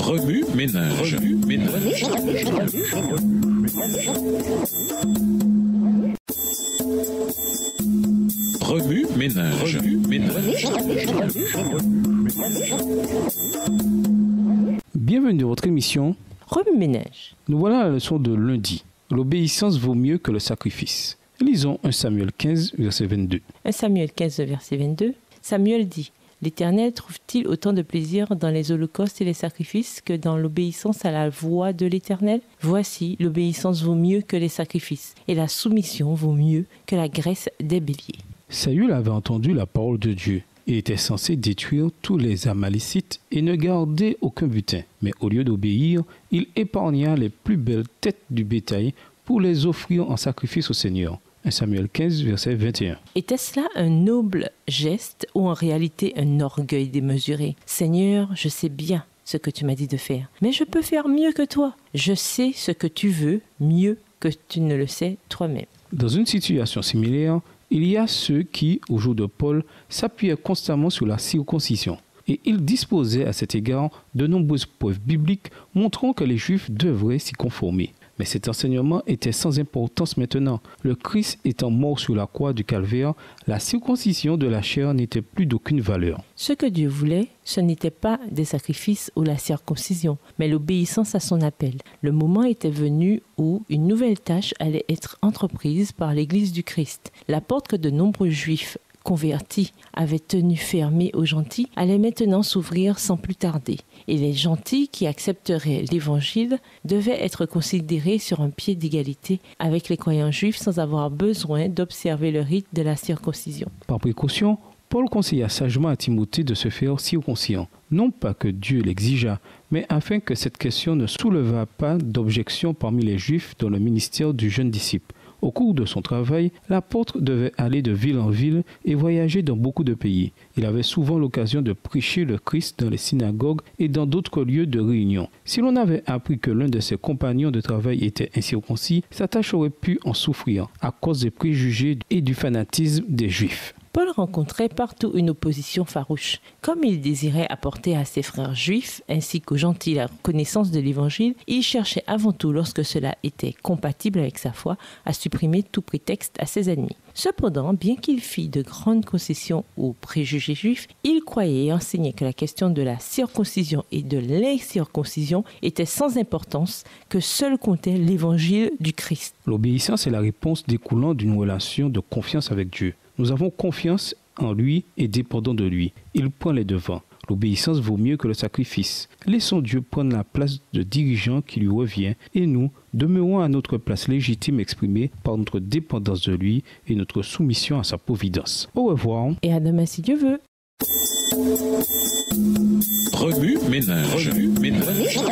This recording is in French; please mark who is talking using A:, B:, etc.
A: Remue ménage. Remue ménage.
B: Bienvenue dans votre émission
C: Remue ménage.
B: Nous voilà à la leçon de lundi. L'obéissance vaut mieux que le sacrifice. Lisons 1 Samuel 15, verset 22.
C: 1 Samuel 15, verset 22. Samuel dit: L'Éternel trouve-t-il autant de plaisir dans les holocaustes et les sacrifices que dans l'obéissance à la voix de l'Éternel? Voici, l'obéissance vaut mieux que les sacrifices, et la soumission vaut mieux que la graisse des béliers.
B: Saül avait entendu la parole de Dieu et était censé détruire tous les Amalécites et ne garder aucun butin. Mais au lieu d'obéir, il épargna les plus belles têtes du bétail pour les offrir en sacrifice au Seigneur. 1 Samuel 15, verset 21.
C: Était-ce là un noble geste ou en réalité un orgueil démesuré? Seigneur, je sais bien ce que tu m'as dit de faire, mais je peux faire mieux que toi. Je sais ce que tu veux mieux que tu ne le sais toi-même.
B: Dans une situation similaire, il y a ceux qui, au jour de Paul, s'appuyaient constamment sur la circoncision. Et ils disposaient à cet égard de nombreuses preuves bibliques montrant que les Juifs devraient s'y conformer. Mais cet enseignement était sans importance maintenant. Le Christ étant mort sur la croix du calvaire, la circoncision de la chair n'était plus d'aucune valeur.
C: Ce que Dieu voulait, ce n'était pas des sacrifices ou la circoncision, mais l'obéissance à son appel. Le moment était venu où une nouvelle tâche allait être entreprise par l'Église du Christ. La porte que de nombreux Juifs convertis avaient tenu fermée aux gentils allait maintenant s'ouvrir sans plus tarder. Et les gentils qui accepteraient l'Évangile devaient être considérés sur un pied d'égalité avec les croyants juifs sans avoir besoin d'observer le rite de la circoncision.
B: Par précaution, Paul conseilla sagement à Timothée de se faire circoncire. Non pas que Dieu l'exigeât, mais afin que cette question ne soulevât pas d'objection parmi les Juifs dans le ministère du jeune disciple. Au cours de son travail, l'apôtre devait aller de ville en ville et voyager dans beaucoup de pays. Il avait souvent l'occasion de prêcher le Christ dans les synagogues et dans d'autres lieux de réunion. Si l'on avait appris que l'un de ses compagnons de travail était incirconcis, sa tâche aurait pu en souffrir à cause des préjugés et du fanatisme des Juifs.
C: Paul rencontrait partout une opposition farouche. Comme il désirait apporter à ses frères juifs ainsi qu'aux gentils la connaissance de l'Évangile, il cherchait avant tout, lorsque cela était compatible avec sa foi, à supprimer tout prétexte à ses ennemis. Cependant, bien qu'il fît de grandes concessions aux préjugés juifs, il croyait et enseignait que la question de la circoncision et de l'incirconcision était sans importance, que seul comptait l'Évangile du Christ.
B: L'obéissance est la réponse découlant d'une relation de confiance avec Dieu. Nous avons confiance en lui et dépendons de lui. Il prend les devants. L'obéissance vaut mieux que le sacrifice. Laissons Dieu prendre la place de dirigeant qui lui revient et nous demeurons à notre place légitime exprimée par notre dépendance de lui et notre soumission à sa providence. Au revoir.
C: Et à demain si Dieu veut.
A: Remue ménage. Remue ménage.